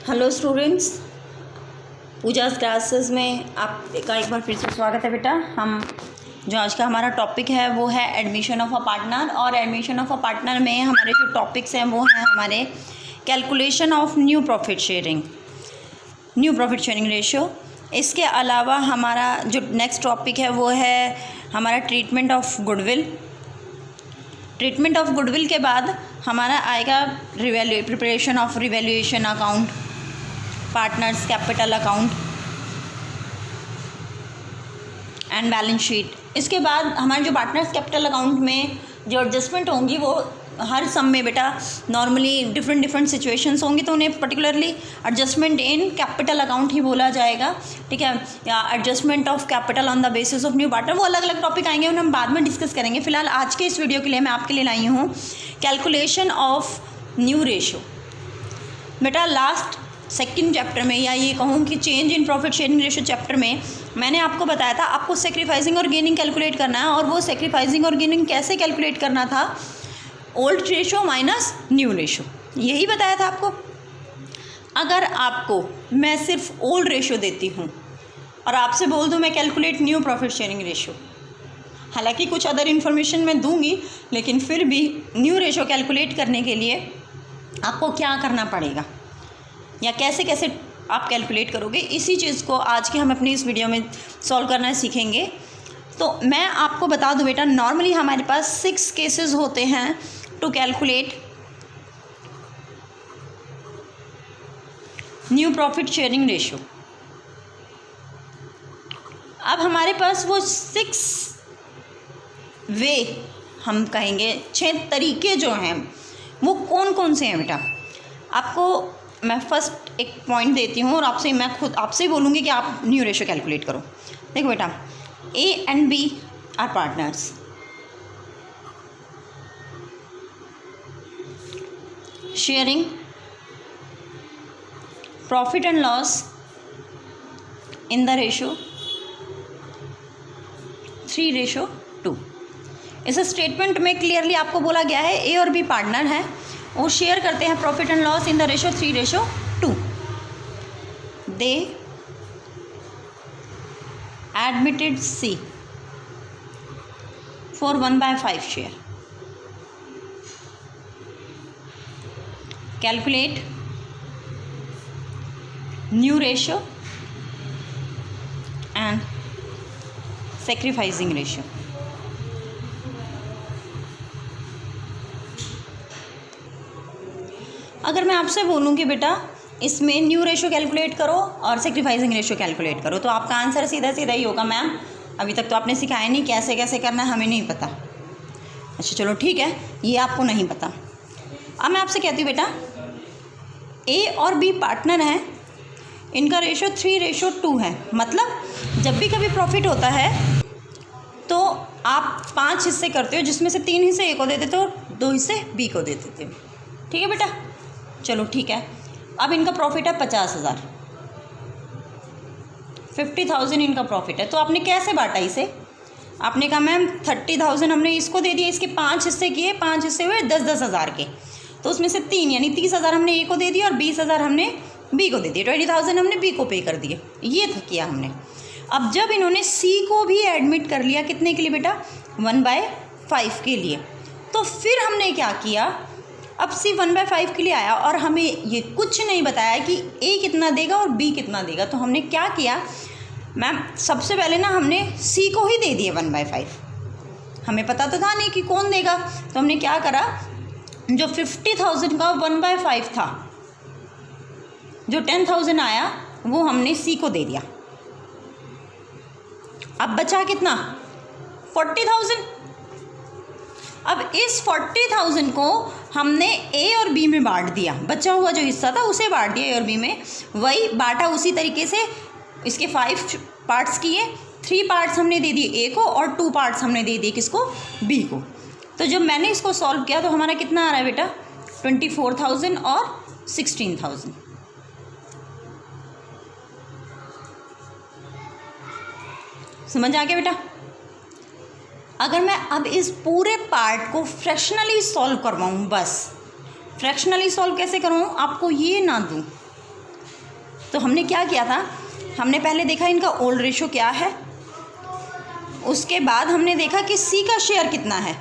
Hello students, Pooja's classes में आपका एक बार फिर से स्वागत है बेटा। हम जो आज का हमारा टॉपिक है वो है एडमिशन ऑफ अ पार्टनर। और एडमिशन ऑफ अ पार्टनर में हमारे जो टॉपिक्स हैं वो हैं हमारे calculation of new profit sharing ratio. इसके अलावा हमारा जो नेक्स्ट टॉपिक है वो है हमारा ट्रीटमेंट ऑफ गुडविल के बाद हमारा आएगा preparation of revaluation account, partners capital account and balance sheet. इसके बाद हमारे जो पार्टनर्स कैपिटल अकाउंट में जो एडजस्टमेंट होंगी वो हर सम में बेटा नॉर्मली डिफरेंट सिचुएशंस होंगी, तो उन्हें particularly adjustment in capital account ही बोला जाएगा, ठीक है, या adjustment of capital on the basis of new partner. वो अलग अलग टॉपिक आएंगे, उन्हें हम बाद में डिस्कस करेंगे। फिलहाल आज के इस वीडियो के लिए मैं आपके लिए लाई हूँ कैलकुलेशन ऑफ न्यू रेशियो। बेटा लास्ट सेकंड चैप्टर में, या ये कहूँ कि change in profit sharing ratio chapter में, मैंने आपको बताया था आपको सेक्रीफाइसिंग और गेनिंग कैलकुलेट करना है। और वो सेक्रीफाइसिंग और गेनिंग कैसे कैलकुलेट करना था, old ratio minus new ratio, यही बताया था आपको। अगर आपको मैं सिर्फ ओल्ड रेशो देती हूँ और आपसे बोल दूँ मैं calculate new profit sharing ratio, हालांकि कुछ अदर इन्फॉर्मेशन मैं दूंगी, लेकिन फिर भी न्यू रेशो कैलकुलेट करने के लिए आपको क्या करना पड़ेगा या कैसे कैसे आप कैलकुलेट करोगे, इसी चीज़ को आज के हम अपनी इस वीडियो में सॉल्व करना सीखेंगे। तो मैं आपको बता दूं बेटा, नॉर्मली हमारे पास 6 केसेस होते हैं to calculate new profit sharing ratio. अब हमारे पास वो 6 वे, हम कहेंगे 6 तरीके जो हैं वो कौन कौन से हैं बेटा। आपको मैं फर्स्ट एक पॉइंट देती हूँ और मैं खुद आपसे बोलूँगी कि आप न्यू रेशियो कैलकुलेट करो। देखो बेटा, A and B are partners, sharing profit and loss in the ratio 3:2। इस स्टेटमेंट में क्लियरली आपको बोला गया है ए और बी पार्टनर हैं, वो शेयर करते हैं profit and loss in the ratio 3:2। They admitted C for 1/5 share. Calculate new ratio and sacrificing ratio. अगर मैं आपसे बोलूँ कि बेटा इसमें न्यू रेशियो कैलकुलेट करो और सेक्रीफाइसिंग रेशियो कैलकुलेट करो, तो आपका आंसर सीधा सीधा ही होगा, मैम अभी तक तो आपने सिखाया नहीं, कैसे कैसे करना है हमें नहीं पता। अच्छा चलो ठीक है, ये आपको नहीं पता। अब मैं आपसे कहती हूँ बेटा, ए और बी पार्टनर हैं, इनका रेशियो 3:2 है। मतलब जब भी कभी प्रॉफिट होता है तो आप 5 हिस्से करते हो, जिसमें से 3 हिस्से ए को दे देते हो, 2 हिस्से बी को दे देते हो, ठीक है बेटा। चलो ठीक है, अब इनका प्रॉफिट है 50,000, 50,000 इनका प्रॉफिट है। तो आपने कैसे बांटा इसे? आपने कहा मैम 30,000 हमने इसको दे दिया, इसके 5 हिस्से किए, 5 हिस्से हुए 10-10 हज़ार के, तो उसमें से 3 यानी 30,000 हमने ए को दे दिया और 20,000 हमने बी को दे दिया, 20,000 हमने बी को पे कर दिए, ये किया हमने। अब जब इन्होंने सी को भी एडमिट कर लिया, कितने के लिए बेटा? 1/5 के लिए, तो फिर हमने क्या किया, अब सी 1/5 के लिए आया और हमें ये कुछ नहीं बताया कि ए कितना देगा और बी कितना देगा। तो हमने क्या किया मैम, सबसे पहले ना हमने सी को ही दे दिए 1/5, हमें पता तो था नहीं कि कौन देगा। तो हमने क्या करा, जो 50,000 का 1/5 था, जो 10,000 आया वो हमने सी को दे दिया। अब बचा कितना? 40,000। अब इस 40,000 को हमने ए और बी में बांट दिया, बचा हुआ जो हिस्सा था उसे बांट दिया ए और बी में, वही बांटा उसी तरीके से। इसके 5 पार्ट्स किए, 3 पार्ट्स हमने दे दिए ए को और 2 पार्ट्स हमने दे दिए किसको? बी को। तो जब मैंने इसको सॉल्व किया तो हमारा कितना आ रहा है बेटा? 24,000 और 16,000। समझ आ गया बेटा? अगर मैं अब इस पूरे पार्ट को फ्रैक्शनली सॉल्व करवाऊँ, बस फ्रैक्शनली सॉल्व कैसे करवाऊँ, आपको ये ना दूँ, तो हमने क्या किया था, हमने पहले देखा इनका ओल्ड रेशो क्या है, उसके बाद हमने देखा कि सी का शेयर कितना है।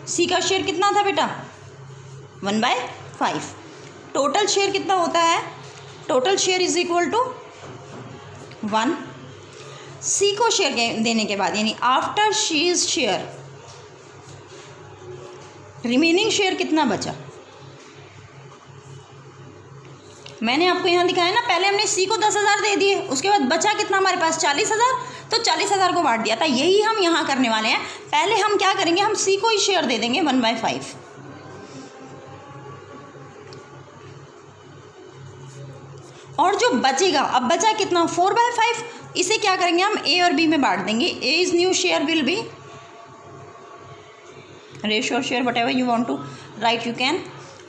सी का शेयर कितना था बेटा 1/5। टोटल शेयर कितना होता है, total share is equal to 1। C को शेयर देने के बाद यानी after she is share remaining share कितना बचा, मैंने आपको यहाँ दिखाया ना, पहले हमने सी को 10,000 दे दिए, उसके बाद बचा कितना हमारे पास 40,000, तो 40,000 को बांट दिया था। यही हम यहाँ करने वाले हैं। पहले हम क्या करेंगे, हम सी को ही शेयर दे देंगे 1/5। और जो बचेगा, अब बचा कितना 4/5, इसे क्या करेंगे हम ए और बी में बांट देंगे। A is new share will be ratio share whatever you want to write you can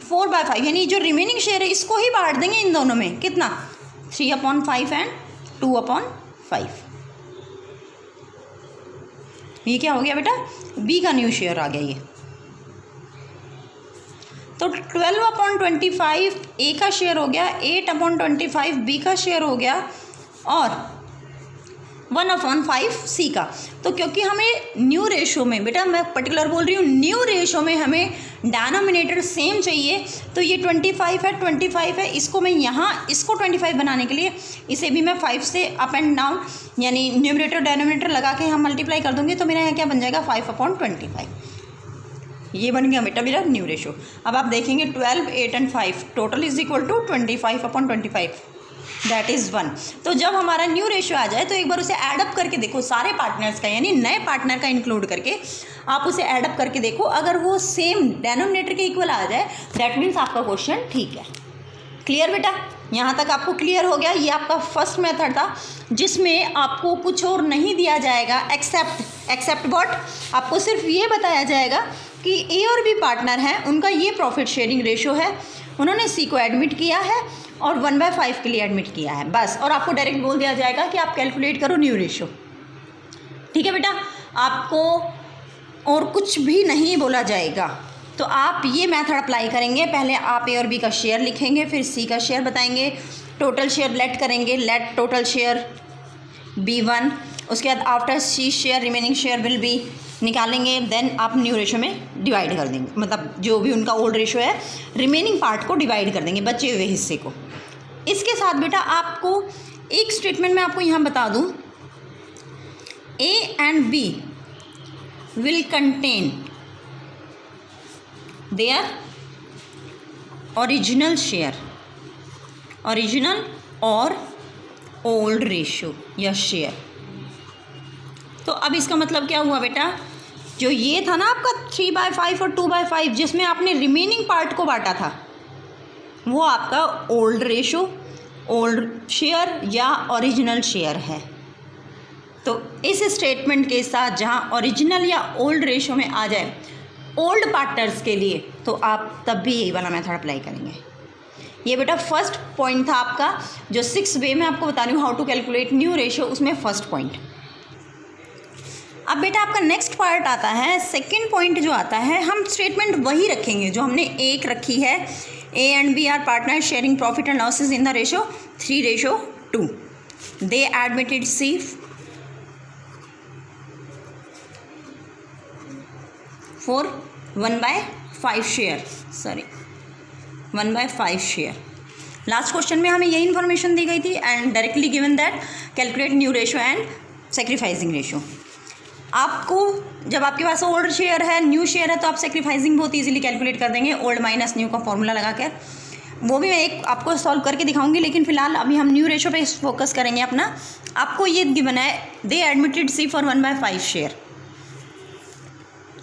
4/5, यानी जो रिमेनिंग शेयर है इसको ही बांट देंगे इन दोनों में, कितना 3/5 एंड 2/5। ये क्या हो गया बेटा, बी का न्यू शेयर आ गया ये। तो 12/25 ए का शेयर हो गया, 8/25 बी का शेयर हो गया और 1/5 सी का। तो क्योंकि हमें न्यू रेशो में, बेटा मैं पर्टिकुलर बोल रही हूँ, न्यू रेशो में हमें डिनोमिनेटर सेम चाहिए, तो ये 25 है, इसको मैं यहाँ इसको 25 बनाने के लिए इसे भी मैं 5 से अप एंड डाउन यानी न्यूमरेटर डिनोमिनेटर लगा के हम मल्टीप्लाई कर दूँगी, तो मेरा यहाँ क्या बन जाएगा 5/25। ये बन गया बेटा मेरा न्यू रेशो। अब आप देखेंगे 12, 8 and 5 total is equal to 25/25, that is 1। तो जब हमारा न्यू रेशियो आ जाए तो एक बार उसे ऐडअप करके देखो सारे पार्टनर्स का, यानी नए पार्टनर का इंक्लूड करके आप उसे ऐडअप करके देखो, अगर वो सेम डेनोमिनेटर के इक्वल आ जाए दैट मीन्स आपका क्वेश्चन ठीक है। क्लियर बेटा, यहाँ तक आपको क्लियर हो गया। ये आपका फर्स्ट मेथड था जिसमें आपको कुछ और नहीं दिया जाएगा एक्सेप्ट व्हाट, आपको सिर्फ ये बताया जाएगा कि ए और बी पार्टनर हैं, उनका ये प्रॉफिट शेयरिंग रेशो है, उन्होंने सी को एडमिट किया है और 1/5 के लिए एडमिट किया है बस, और आपको डायरेक्ट बोल दिया जाएगा कि आप कैलकुलेट करो न्यू रेशो। ठीक है बेटा, आपको और कुछ भी नहीं बोला जाएगा। तो आप ये मेथड अप्लाई करेंगे, पहले आप ए और बी का शेयर लिखेंगे, फिर सी का शेयर बताएंगे, टोटल शेयर लेट करेंगे, लेट टोटल शेयर B1, उसके बाद after C share remaining share will be निकालेंगे, देन आप न्यू रेशो में डिवाइड कर देंगे, मतलब जो भी उनका ओल्ड रेशो है रिमेनिंग पार्ट को डिवाइड कर देंगे, बचे हुए हिस्से को। इसके साथ बेटा आपको एक स्टेटमेंट में आपको यहाँ बता दूँ, A and B will contain their original share, original और ओल्ड रेशो या शेयर। तो अब इसका मतलब क्या हुआ बेटा, जो ये था ना आपका 3/5 और 2/5 जिसमें आपने रिमेनिंग पार्ट को बांटा था, वो आपका ओल्ड रेशो, ओल्ड शेयर या ओरिजिनल शेयर है। तो इस स्टेटमेंट के साथ जहाँ ओरिजिनल या ओल्ड रेशो में आ जाए ओल्ड पार्टनर्स के लिए, तो आप तब भी यही वाला मेथड अप्लाई करेंगे। ये बेटा फर्स्ट पॉइंट था आपका, जो 6 वे में आपको बता रही हूँ how to calculate new ratio, उसमें फर्स्ट पॉइंट। अब बेटा आपका नेक्स्ट पार्ट आता है, सेकंड पॉइंट जो आता है, हम स्टेटमेंट वही रखेंगे जो हमने एक रखी है, A and B are partner sharing profit and losses in the ratio 3:2, they admitted C for 1/5 share, 1/5 share. Last question में हमें यही इन्फॉर्मेशन दी गई थी and directly given that calculate new ratio and sacrificing ratio. आपको जब आपके पास ओल्ड शेयर है, न्यू शेयर है, तो आप सेक्रीफाइसिंग बहुत इजीली कैलकुलेट कर देंगे ओल्ड माइनस न्यू का फॉर्मूला लगा कर। वो भी मैं एक आपको सॉल्व करके दिखाऊंगी, लेकिन फिलहाल अभी हम न्यू रेशो पे फोकस करेंगे अपना। आपको ये गिवन है, they admitted C for 1/5 share.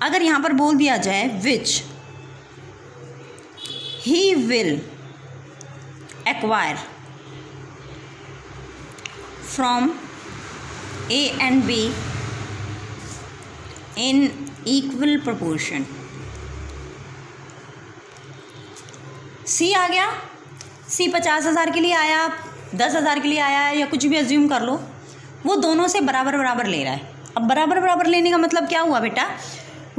अगर यहाँ पर बोल दिया जाए which he will acquire from A and B in equal proportion, C आ गया, सी 50,000 के लिए आया, 10,000 के लिए आया, या कुछ भी अज्यूम कर लो, वो दोनों से बराबर बराबर ले रहा है। अब बराबर बराबर लेने का मतलब क्या हुआ बेटा,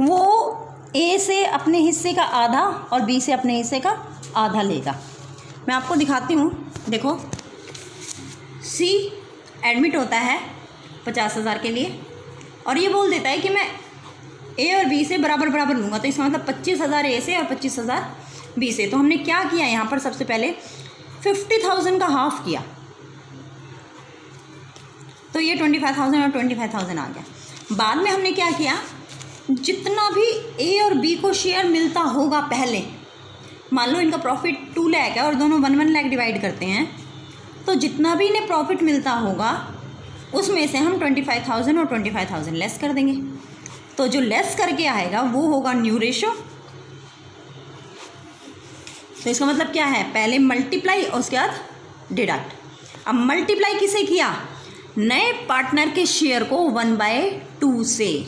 वो ए से अपने हिस्से का आधा और बी से अपने हिस्से का आधा लेगा। मैं आपको दिखाती हूँ, देखो सी एडमिट होता है 50,000 के लिए और ये बोल देता है कि मैं ए और बी से बराबर बराबर लूँगा, तो इसका मतलब 25,000 ए से और 25,000 बी से। तो हमने क्या किया यहाँ पर, सबसे पहले 50,000 का हाफ किया, तो ये 25,000 और 25,000 आ गया। बाद में हमने क्या किया, जितना भी ए और बी को शेयर मिलता होगा पहले, मान लो इनका प्रॉफिट 2 लाख है और दोनों 1 लाख डिवाइड करते हैं, तो जितना भी इन्हें प्रॉफिट मिलता होगा उसमें से हम 25,000 और 25,000 लेस कर देंगे। तो जो लेस करके आएगा वो होगा न्यू रेशो। तो इसका मतलब क्या है, पहले मल्टीप्लाई और उसके बाद डिडक्ट। अब मल्टीप्लाई किसे किया, नए पार्टनर के शेयर को 1/2 से,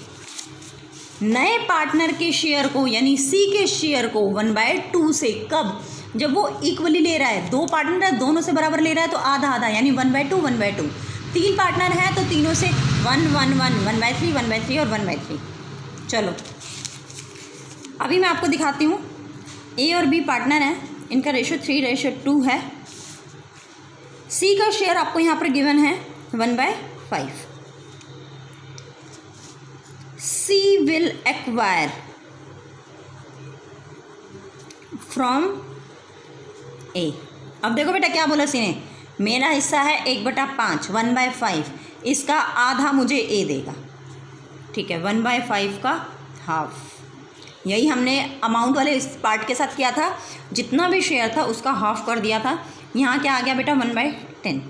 नए पार्टनर के शेयर को यानी सी के शेयर को 1/2 से। कब, जब वो इक्वली ले रहा है, 2 पार्टनर है दोनों से बराबर ले रहा है तो आधा आधा यानी 1/2 1/2। 3 पार्टनर हैं तो तीनों से 1 1 1 1/3 1/3 और 1/3। चलो अभी मैं आपको दिखाती हूँ, ए और बी पार्टनर हैं, इनका रेशो 3:2 है। सी का शेयर आपको यहाँ पर गिवन है 1/5। सी विल एक्वायर फ्रॉम ए। अब देखो बेटा क्या बोला सी ने, मेरा हिस्सा है 1/5 1/5, इसका आधा मुझे ए देगा, ठीक है, 1/5 का हाफ। यही हमने अमाउंट वाले इस पार्ट के साथ किया था, जितना भी शेयर था उसका हाफ कर दिया था। यहाँ क्या आ गया बेटा 1/10।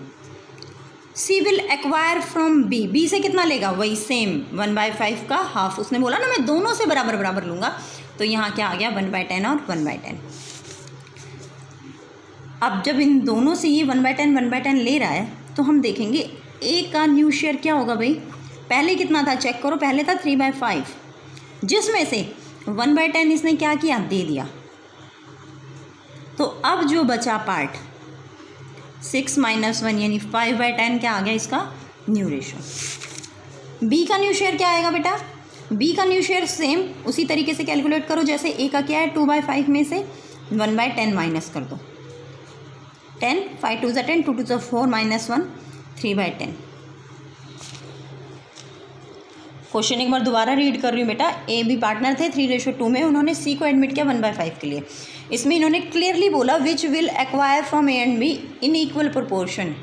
C will acquire from B, B से कितना लेगा, वही सेम 1/5 का हाफ। उसने बोला ना मैं दोनों से बराबर बराबर लूँगा, तो यहाँ क्या आ गया 1/10 और 1/10। अब जब इन दोनों से ये 1/10 1/10 ले रहा है तो हम देखेंगे ए का न्यू शेयर क्या होगा भाई, पहले कितना था चेक करो, पहले था 3/5, जिसमें से 1/10 इसने क्या किया, दे दिया। तो अब जो बचा पार्ट 6 - 1 यानी 5/10 क्या आ गया इसका न्यू रेशो। बी का न्यू शेयर क्या आएगा बेटा, बी का न्यू शेयर सेम उसी तरीके से कैलकुलेट करो जैसे ए का क्या है, 2/5 में से 1/10 माइनस कर दो, 10 5 2 10 2 2 4 -1 3/10। क्वेश्चन एक बार दोबारा रीड कर रही हूँ बेटा। ए बी पार्टनर थे 3:2 में, उन्होंने सी को एडमिट किया 1/5 के लिए। इसमें इन्होंने क्लियरली बोला which will acquire from A and B in equal proportion,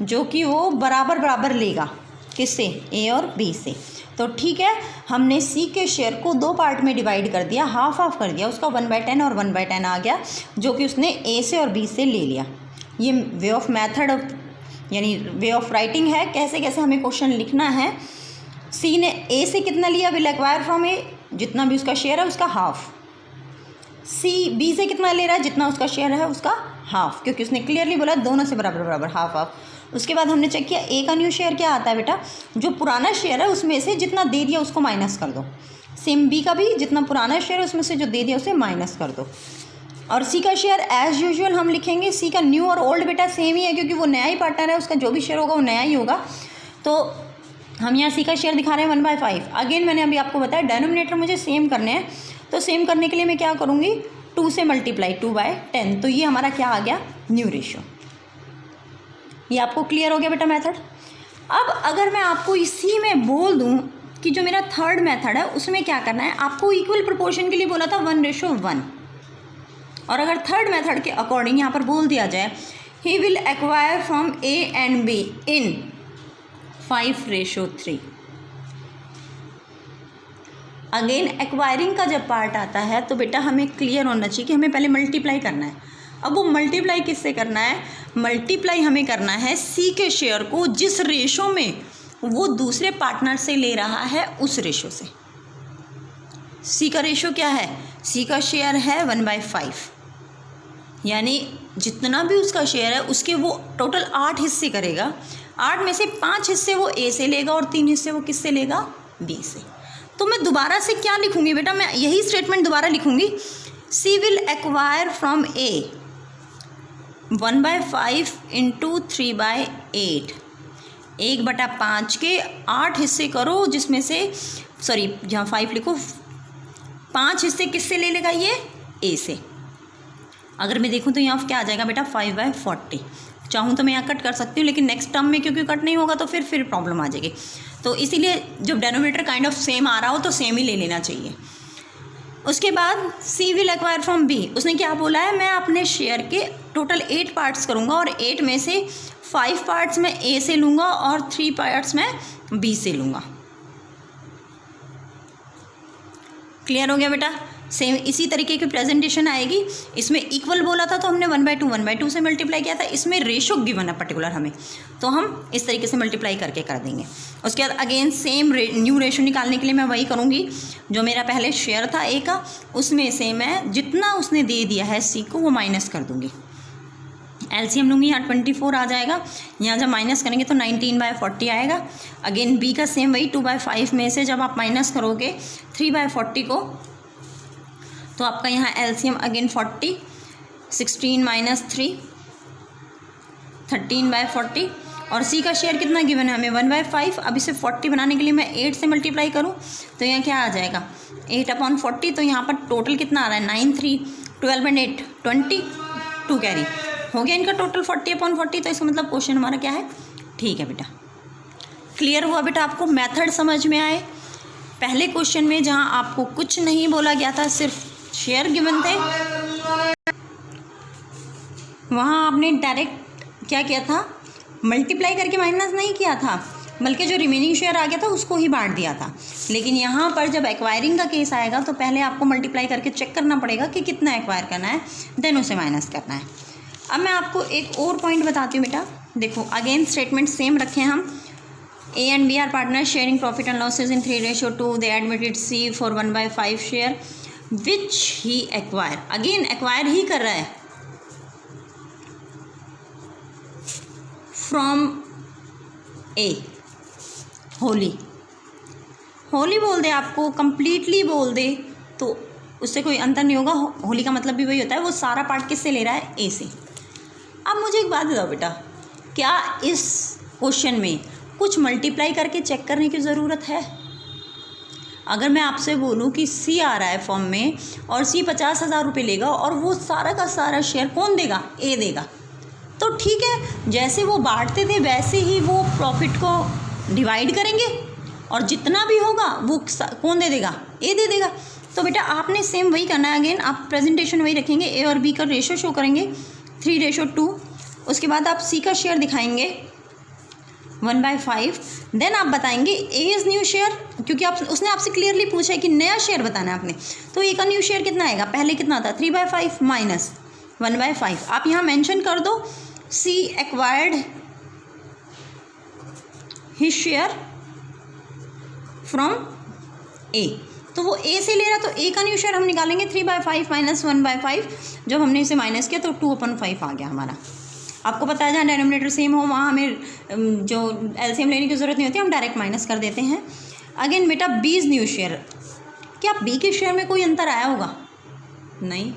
जो कि वो बराबर बराबर लेगा, किससे, ए और बी से। तो ठीक है, हमने सी के शेयर को 2 पार्ट में डिवाइड कर दिया, हाफ हाफ कर दिया, उसका 1/10 और 1/10 आ गया, जो कि उसने ए से और बी से ले लिया। ये वे ऑफ मेथड यानी वे ऑफ राइटिंग है, कैसे कैसे हमें क्वेश्चन लिखना है। सी ने ए से कितना लिया, विल एक्वायर फ्रॉम ए, जितना भी उसका शेयर है उसका हाफ। सी बी से कितना ले रहा है, जितना उसका शेयर है उसका हाफ, क्योंकि उसने क्लियरली बोला दोनों से बराबर बराबर हाफ हाफ। उसके बाद हमने चेक किया ए का न्यू शेयर क्या आता है बेटा, जो पुराना शेयर है उसमें से जितना दे दिया उसको माइनस कर दो। सेम बी का भी जितना पुराना शेयर है उसमें से जो दे दिया उसे माइनस कर दो। और सी का शेयर एज यूजुअल हम लिखेंगे, सी का न्यू और ओल्ड बेटा सेम ही है, क्योंकि वो नया ही पार्टनर है, उसका जो भी शेयर होगा वो नया ही होगा। तो हम यहाँ सी का शेयर दिखा रहे हैं 1/5। अगेन मैंने अभी आपको बताया डेनोमिनेटर मुझे सेम करने हैं, तो सेम करने के लिए मैं क्या करूँगी, 2 से मल्टीप्लाई 2/10, तो ये हमारा क्या आ गया, न्यू रेशो। ये आपको क्लियर हो गया बेटा मेथड। अब अगर मैं आपको इसी में बोल दूं कि जो मेरा थर्ड मेथड है उसमें क्या करना है, आपको इक्वल प्रोपोर्शन के लिए बोला था 1:1, और अगर थर्ड मेथड के अकॉर्डिंग यहाँ पर बोल दिया जाए ही will acquire from A and B in 5:3। Again acquiring का जब पार्ट आता है तो बेटा हमें क्लियर होना चाहिए कि हमें पहले मल्टीप्लाई करना है। अब वो मल्टीप्लाई किससे करना है, मल्टीप्लाई हमें करना है सी के शेयर को जिस रेशो में वो दूसरे पार्टनर से ले रहा है उस रेशो से। सी का रेशो क्या है, सी का शेयर है 1/5, यानी जितना भी उसका शेयर है उसके वो टोटल 8 हिस्से करेगा, 8 में से 5 हिस्से वो ए से लेगा और 3 हिस्से वो किससे लेगा, बी से। तो मैं दोबारा से क्या लिखूंगी बेटा, मैं यही स्टेटमेंट दोबारा लिखूंगी, C will acquire from A 1/5 into 3/8, 1/5 के 8 हिस्से करो, जिसमें से सॉरी जहाँ 5 लिखो, 5 हिस्से किससे ले लेगा ये, ए से। अगर मैं देखूँ तो यहाँ क्या आ जाएगा बेटा 5/40। चाहूँ तो मैं यहाँ कट कर सकती हूँ, लेकिन नेक्स्ट टर्म में क्योंकि कट नहीं होगा तो फिर प्रॉब्लम आ जाएगी। तो इसीलिए जब डेनोमिनेटर काइंड ऑफ सेम आ रहा हो तो सेम ही ले लेना चाहिए। उसके बाद सी विल एक्वायर फ्रॉम बी। उसने क्या बोला है, मैं अपने शेयर के टोटल 8 पार्ट्स करूँगा और 8 में से 5 पार्ट्स मैं ए से लूँगा और 3 पार्ट्स मैं बी से लूँगा। क्लियर हो गया बेटा। सेम इसी तरीके की प्रेजेंटेशन आएगी। इसमें इक्वल बोला था तो हमने 1/2 से मल्टीप्लाई किया था। इसमें रेशो गिवन है पर्टिकुलर हमें, तो हम इस तरीके से मल्टीप्लाई करके कर देंगे। उसके बाद अगेन सेम न्यू रेशो निकालने के लिए मैं वही करूँगी जो मेरा पहले शेयर था ए का, उसमें से मैं जितना उसने दे दिया है सी को वो माइनस कर दूँगी। एलसीएम लूँगी, यहाँ 24 आ जाएगा। यहाँ जब माइनस करेंगे तो 19/40 आएगा। अगेन बी का सेम वही 2/5 में से जब आप माइनस करोगे 3/40 को, तो आपका यहाँ एलसीएम अगेन 40, 16 - 3 13/40। और सी का शेयर कितना गिवन है हमें 1/5। अब इसे 40 बनाने के लिए मैं 8 से मल्टीप्लाई करूँ तो यहाँ क्या आ जाएगा 8/40। तो यहाँ पर टोटल कितना आ रहा है 9, 3, 12 and 8 22 कैरी हो गया इनका टोटल 40/40। तो इसका मतलब क्वेश्चन हमारा क्या है, ठीक है बेटा। क्लियर हुआ बेटा आपको, मेथड समझ में आए। पहले क्वेश्चन में जहाँ आपको कुछ नहीं बोला गया था, सिर्फ शेयर गिवन थे, वहाँ आपने डायरेक्ट क्या किया था, मल्टीप्लाई करके माइनस नहीं किया था, बल्कि जो रिमेनिंग शेयर आ गया था उसको ही बांट दिया था। लेकिन यहाँ पर जब एक्वायरिंग का केस आएगा तो पहले आपको मल्टीप्लाई करके चेक करना पड़ेगा कि कितना एक्वायर करना है, देन उसे माइनस करना है। अब मैं आपको एक और पॉइंट बताती हूँ बेटा। देखो अगेन स्टेटमेंट सेम रखे हैं हम। A and B are partners sharing profit and losses in 3:2. They admitted C for 1/5 share which he acquire. Again acquire ही कर रहा है from A। होली बोल दे, आपको completely बोल दे तो उससे कोई अंतर नहीं होगा। होली का मतलब भी वही होता है, वो सारा पार्ट किससे ले रहा है, A से। अब मुझे एक बात बताओ बेटा, क्या इस क्वेश्चन में कुछ मल्टीप्लाई करके चेक करने की ज़रूरत है? अगर मैं आपसे बोलूं कि सी आ रहा है फॉर्म में और सी 50,000 रुपये लेगा और वो सारा का सारा शेयर कौन देगा, ए देगा, तो ठीक है, जैसे वो बांटते थे वैसे ही वो प्रॉफिट को डिवाइड करेंगे और जितना भी होगा वो कौन दे देगा, ए दे देगा। तो बेटा आपने सेम वही करना है। अगेन आप प्रेजेंटेशन वही रखेंगे, ए और बी का रेशो शो करेंगे 3:2। उसके बाद आप सी का शेयर दिखाएंगे 1/5। देन आप बताएंगे ए इज़ न्यू शेयर, क्योंकि आप उसने आपसे क्लियरली पूछा है कि नया शेयर बताना है आपने। तो ए का न्यू शेयर कितना आएगा, पहले कितना था 3/5 माइनस 1/5। आप यहाँ मेंशन कर दो सी एक्वायर्ड हिज शेयर फ्रॉम ए। तो वो ए से ले रहा, तो ए का न्यू शेयर हम निकालेंगे 3/5 माइनस 1/5। जब हमने इसे माइनस किया तो 2/5 आ गया हमारा। आपको पता है जहाँ डेनोमिनेटर सेम हो वहाँ हमें जो एलसीएम लेने की ज़रूरत नहीं होती, हम डायरेक्ट माइनस कर देते हैं। अगेन बेटा बी इज़ न्यू शेयर। क्या बी के शेयर में कोई अंतर आया होगा, नहीं,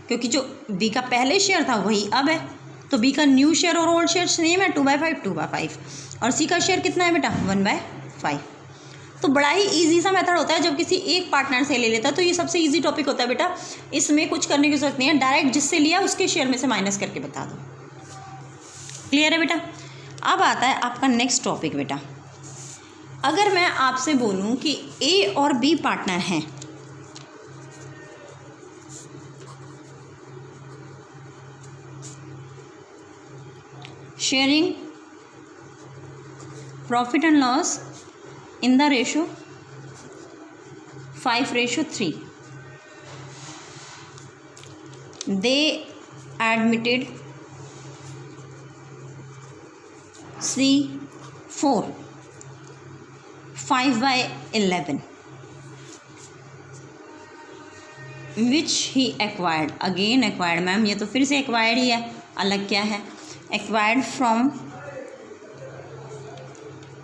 क्योंकि जो बी का पहले शेयर था वही अब है। तो बी का न्यू शेयर और ओल्ड शेयर सेम है 2/5। और सी का शेयर कितना है बेटा 1/5। तो बड़ा ही ईजी सा मेथड होता है जब किसी एक पार्टनर से ले लेता है। तो ये सबसे ईजी टॉपिक होता है बेटा, इसमें कुछ करने की जरूरत नहीं है, डायरेक्ट जिससे लिया उसके शेयर में से माइनस करके बता दो। क्लियर है बेटा। अब आता है आपका नेक्स्ट टॉपिक बेटा। अगर मैं आपसे बोलूं कि ए और बी पार्टनर हैं, sharing profit and loss in the ratio 5:3, they admitted C4 5/11 which he acquired। Again acquired, ma'am ये तो फिर से एक्वायर्ड ही है, अलग क्या है, एक्वायर्ड फ्रॉम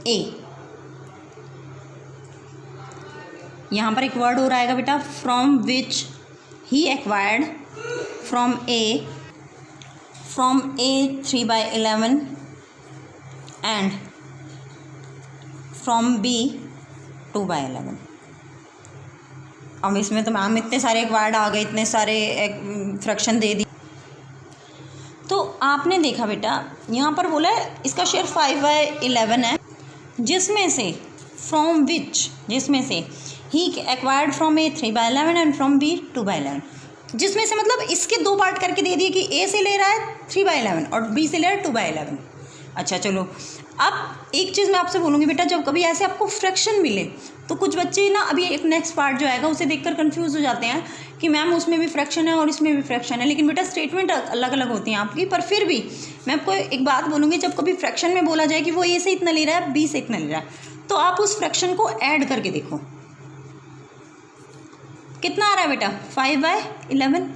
ए। यहाँ पर एक वर्ड हो आएगा बेटा, from which he acquired from A 3/11 and from B 2/11। अब इसमें तो मैम इतने सारे एक्वायर्ड आ गए, इतने सारे फ्रैक्शन दे दी, तो आपने देखा बेटा यहाँ पर बोला है इसका शेयर 5/11 है, जिसमें से फ्रॉम विच, जिसमें से he acquired from A 3/11 and from B 2/11, जिसमें से मतलब इसके दो पार्ट करके दे दिए कि ए से ले रहा है 3/11 और बी से ले रहा है 2/11। अच्छा चलो, अब एक चीज़ मैं आपसे बोलूँगी बेटा, जब कभी ऐसे आपको फ्रैक्शन मिले तो कुछ बच्चे ना अभी एक नेक्स्ट पार्ट जो आएगा उसे देखकर कंफ्यूज हो जाते हैं कि मैम उसमें भी फ्रैक्शन है और इसमें भी फ्रैक्शन है, लेकिन बेटा स्टेटमेंट अलग अलग होती हैं आपकी। पर फिर भी मैं आपको एक बात बोलूँगी, जब कभी फ्रैक्शन में बोला जाए कि वो ए से इतना ले रहा है, बी से इतना ले रहा है, तो आप उस फ्रैक्शन को ऐड करके देखो कितना आ रहा है बेटा 5/11।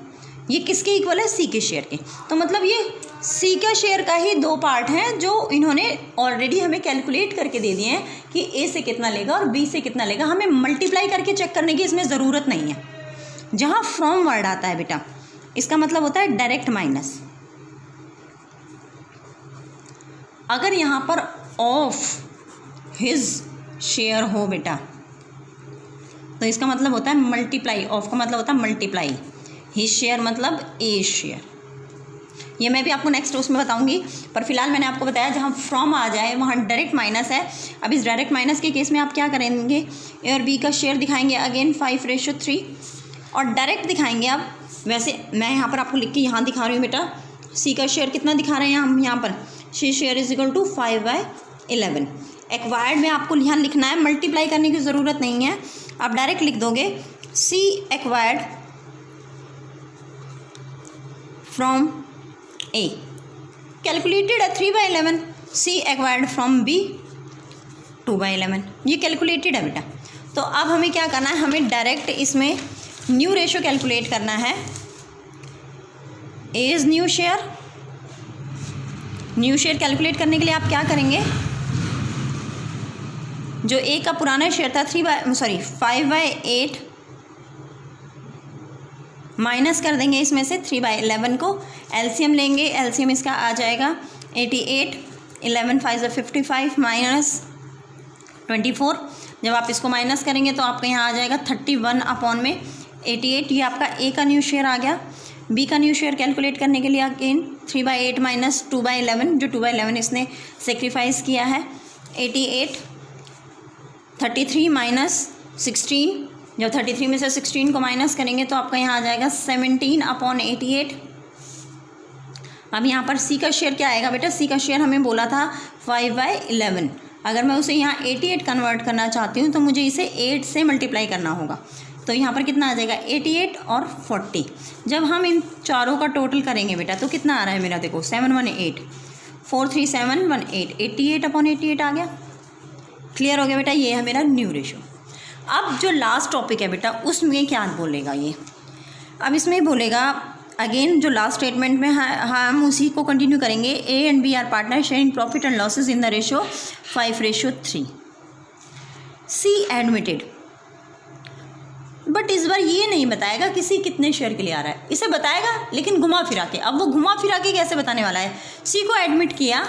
ये किसके इक्वल है? सी के शेयर के। तो मतलब ये सी का शेयर का ही दो पार्ट हैं जो इन्होंने ऑलरेडी हमें कैलकुलेट करके दे दिए हैं कि ए से कितना लेगा और बी से कितना लेगा। हमें मल्टीप्लाई करके चेक करने की इसमें ज़रूरत नहीं है। जहाँ फ्रॉम वर्ड आता है बेटा, इसका मतलब होता है डायरेक्ट माइनस। अगर यहाँ पर ऑफ हिज शेयर हो बेटा, तो इसका मतलब होता है मल्टीप्लाई। ऑफ का मतलब होता है मल्टीप्लाई, हिज शेयर मतलब ए शेयर। ये मैं भी आपको नेक्स्ट उसमें बताऊंगी, पर फिलहाल मैंने आपको बताया जहाँ फ्रॉम आ जाए वहाँ डायरेक्ट माइनस है। अब इस डायरेक्ट माइनस के केस में आप क्या करेंगे, ए और बी का शेयर दिखाएंगे अगेन 5/3 और डायरेक्ट दिखाएंगे आप। वैसे मैं यहाँ पर आपको लिख के यहाँ दिखा रही हूँ बेटा, सी का शेयर कितना दिखा रहे हैं हम यहाँ पर, C share is equal to 5/11। Acquired में आपको यहाँ लिखना है, मल्टीप्लाई करने की ज़रूरत नहीं है, आप डायरेक्ट लिख दोगे सी एक्वायर्ड फ्रॉम ए, कैलकुलेटेड है 3/11, सी एक्वायर्ड फ्रॉम बी 2/11, ये कैलकुलेटेड है बेटा। तो अब हमें क्या करना है, हमें डायरेक्ट इसमें न्यू रेशो कैलकुलेट करना है। A is new share. New share calculate करने के लिए आप क्या करेंगे, जो ए का पुराना शेयर था 5/8 माइनस कर देंगे इसमें से 3/11 को, एलसीएम लेंगे, एलसीएम इसका आ जाएगा 88, 11 5 55 माइनस 24। जब आप इसको माइनस करेंगे तो आपका यहाँ आ जाएगा 31/88। ये आपका ए का न्यू शेयर आ गया। बी का न्यू शेयर कैलकुलेट करने के लिए अगेन 3/8 माइनस 2/11, जो 2/11 इसने सेक्रीफाइस किया है, 88, 33 माइनस 16। जब 33 में से 16 को माइनस करेंगे तो आपका यहाँ आ जाएगा 17/88। अब यहाँ पर सी का शेयर क्या आएगा बेटा, सी का शेयर हमें बोला था 5/11। अगर मैं उसे यहाँ 88 कन्वर्ट करना चाहती हूँ तो मुझे इसे 8 से मल्टीप्लाई करना होगा। तो यहाँ पर कितना आ जाएगा 88 और 40। जब हम इन चारों का टोटल करेंगे बेटा तो कितना आ रहा है मेरा, देखो 718, 43718, 88/88 आ गया। क्लियर हो गया बेटा, ये है मेरा न्यू रेशो। अब जो लास्ट टॉपिक है बेटा उसमें क्या बोलेगा ये, अब इसमें बोलेगा अगेन जो लास्ट स्टेटमेंट में हम उसी को कंटिन्यू करेंगे। A and B are partner sharing profit and losses in the ratio 5/3। C admitted, but इस बार ये नहीं बताएगा कि सी कितने शेयर के लिए आ रहा है, इसे बताएगा लेकिन घुमा फिरा के। अब वो घुमा फिरा के कैसे बताने वाला है, सी को एडमिट किया,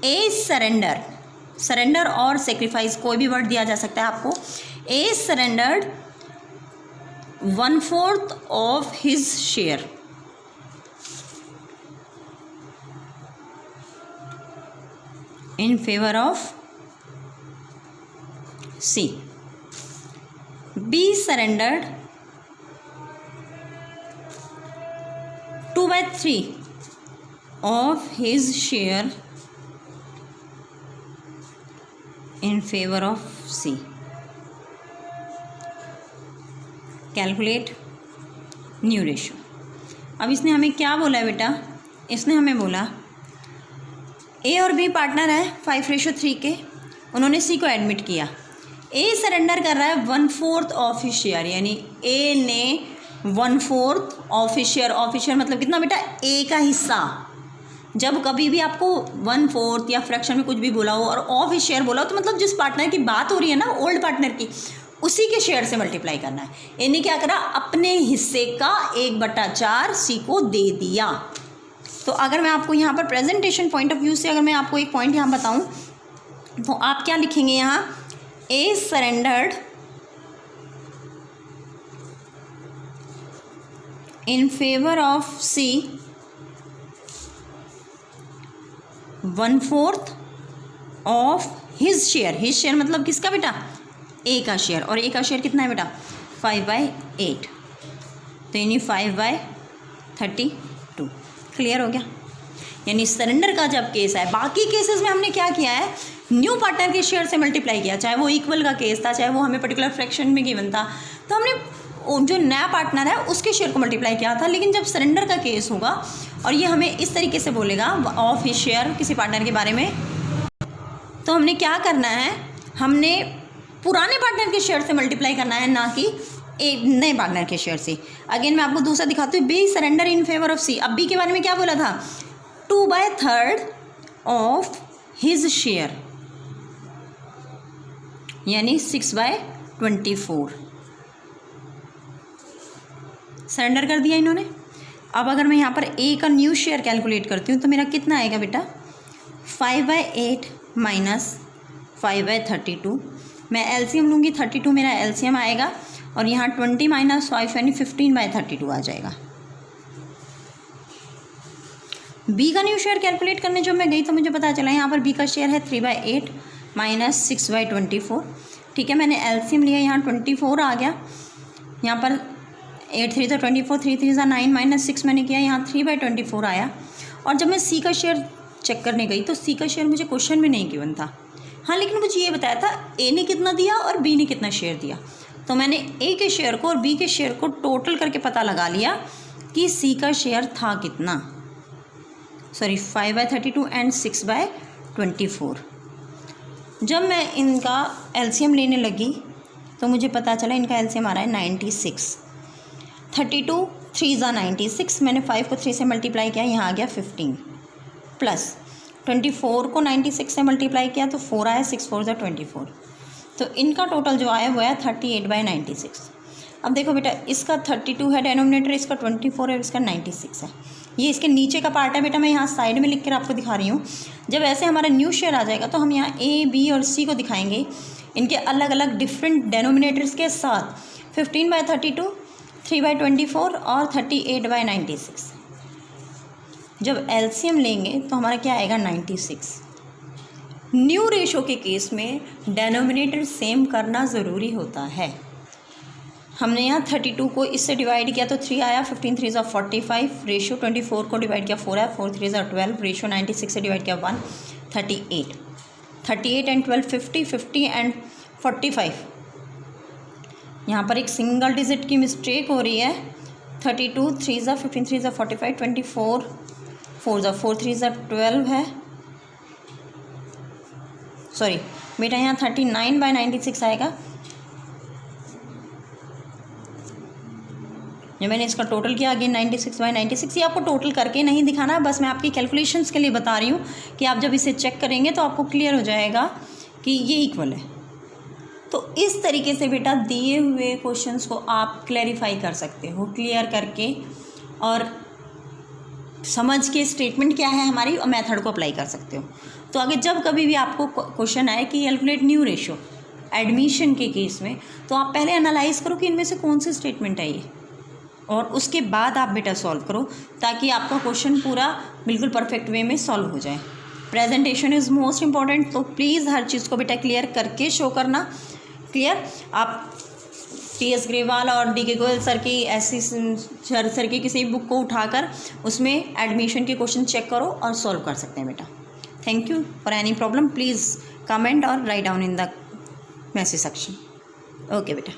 ए सरेंडर, सरेंडर और सेक्रीफाइस कोई भी वर्ड दिया जा सकता है आपको। A surrendered 1/4 of his share in favour of C. B surrendered 2/3 of his share in favor of C. Calculate new ratio. अब इसने हमें क्या बोला है बेटा, इसने हमें बोला ए और बी पार्टनर है 5/3 के, उन्होंने सी को एडमिट किया। ए सरेंडर कर रहा है 1/4 ऑफ हिज शेयर, यानी ए ने 1/4 of his share. Of his share मतलब कितना बेटा, ए का हिस्सा। जब कभी भी आपको 1/4 या फ्रैक्शन में कुछ भी बोला हो और ऑफ हिज शेयर बोला हो तो मतलब जिस पार्टनर की बात हो रही है ना, ओल्ड पार्टनर की, उसी के शेयर से मल्टीप्लाई करना है। इन्हें क्या करा, अपने हिस्से का 1/4 सी को दे दिया। तो अगर मैं आपको यहाँ पर प्रेजेंटेशन पॉइंट ऑफ व्यू से अगर मैं आपको एक पॉइंट यहाँ बताऊँ तो आप क्या लिखेंगे यहाँ, A surrendered in favour of C 1/4 of his share. His share मतलब किसका बेटा? ए का शेयर। और ए का शेयर कितना है बेटा? 5/8। तो यानी 5/32। क्लियर हो गया? यानी सरेंडर का जब केस है, बाकी केसेस में हमने क्या किया है, न्यू पार्टनर के शेयर से मल्टीप्लाई किया, चाहे वो इक्वल का केस था, चाहे वो हमें पर्टिकुलर फ्रैक्शन में गिवन था, तो हमने जो नया पार्टनर है उसके शेयर को मल्टीप्लाई किया था। लेकिन जब सरेंडर का केस होगा और ये हमें इस तरीके से बोलेगा ऑफ हिज शेयर किसी पार्टनर के बारे में, तो हमने क्या करना है, हमने पुराने पार्टनर के शेयर से मल्टीप्लाई करना है, ना कि एक नए पार्टनर के शेयर से। अगेन मैं आपको दूसरा दिखाती हूँ, B surrender in favour of C. अब बी के बारे में क्या बोला था? 2/3 ऑफ हिज शेयर, यानी 6/24 सरेंडर कर दिया इन्होंने। अब अगर मैं यहाँ पर ए का न्यू शेयर कैलकुलेट करती हूँ तो मेरा कितना आएगा बेटा? 5/8 माइनस 5/32। मैं एलसीएम लूँगी, 32 मेरा एलसीएम आएगा, और यहाँ 20 माइनस 5 यानी 15/32 आ जाएगा। बी का न्यू शेयर कैलकुलेट करने जब मैं गई तो मुझे पता चला यहाँ पर बी का शेयर है 3/8 माइनस 6/24। ठीक है, मैंने एलसीएम लिया, यहाँ 24 आ गया, यहाँ पर 8 3 24, 3 3 9 माइनस 6 मैंने किया, यहाँ 3/24 आया। और जब मैं सी का शेयर चेक करने गई तो सी का शेयर मुझे क्वेश्चन में नहीं गिवन था, हाँ, लेकिन मुझे ये बताया था ए ने कितना दिया और बी ने कितना शेयर दिया। तो मैंने ए के शेयर को और बी के शेयर को टोटल करके पता लगा लिया कि सी का शेयर था कितना, सॉरी 5/32 एंड 6/24। जब मैं इनका एलसीएम लेने लगी तो मुझे पता चला इनका एलसीएम आ रहा है 96। 32 3 96, मैंने 5 को 3 से मल्टीप्लाई किया, यहाँ आ गया 15, प्लस 24 को 96 से मल्टीप्लाई किया तो 4 आया, 6 4 24। तो इनका टोटल जो आया वो आया 38/96। अब देखो बेटा, इसका 32 है डेनोमिनेटर, इसका 24 है, इसका 96 है। ये इसके नीचे का पार्ट है बेटा, मैं यहाँ साइड में लिख कर आपको दिखा रही हूँ। जब ऐसे हमारा न्यू शेयर आ जाएगा तो हम यहाँ ए बी और सी को दिखाएंगे इनके अलग अलग डिफरेंट डेनोमिनेटर्स के साथ, 15/32, 3/24 और 38/96। जब एलसीएम लेंगे तो हमारा क्या आएगा? 96। न्यू रेशो के केस में डेनोमिनेटर सेम करना ज़रूरी होता है। हमने यहाँ 32 को इससे डिवाइड किया तो 3 आया, 15 3 45, रेशो 24 को डिवाइड किया 4 आया, 4 3 12, रेशो 96 से डिवाइड किया 1, 38 एंड 12 50, 50 एंड 45। यहाँ पर एक सिंगल डिजिट की मिस्टेक हो रही है। 32 3 15 3 45, 24 4 3 12 है, सॉरी बेटा यहाँ 39/96 आएगा। जब मैंने इसका टोटल किया अगेन 96/96। ये आपको टोटल करके नहीं दिखाना, बस मैं आपकी कैलकुलेशंस के लिए बता रही हूँ कि आप जब इसे चेक करेंगे तो आपको क्लियर हो जाएगा कि ये इक्वल है। तो इस तरीके से बेटा दिए हुए क्वेश्चंस को आप क्लैरिफाई कर सकते हो, क्लियर करके और समझ के स्टेटमेंट क्या है हमारी और मेथड को अप्लाई कर सकते हो। तो आगे जब कभी भी आपको क्वेश्चन आए कि कैलकुलेट न्यू रेशो एडमिशन के केस में, तो आप पहले एनालाइज करो कि इनमें से कौन सी स्टेटमेंट है ये, और उसके बाद आप बेटा सॉल्व करो ताकि आपका क्वेश्चन पूरा बिल्कुल परफेक्ट वे में सॉल्व हो जाए। प्रेजेंटेशन इज़ मोस्ट इम्पॉर्टेंट, तो प्लीज़ हर चीज़ को बेटा क्लियर करके शो करना। क्लियर? आप टी.एस. ग्रेवाल और डी.के. गोयल सर की ऐसी सर की किसी बुक को उठाकर उसमें एडमिशन के क्वेश्चन चेक करो और सॉल्व कर सकते हैं बेटा। Thank you. For any problem please comment और write down in the message section. Okay बेटा।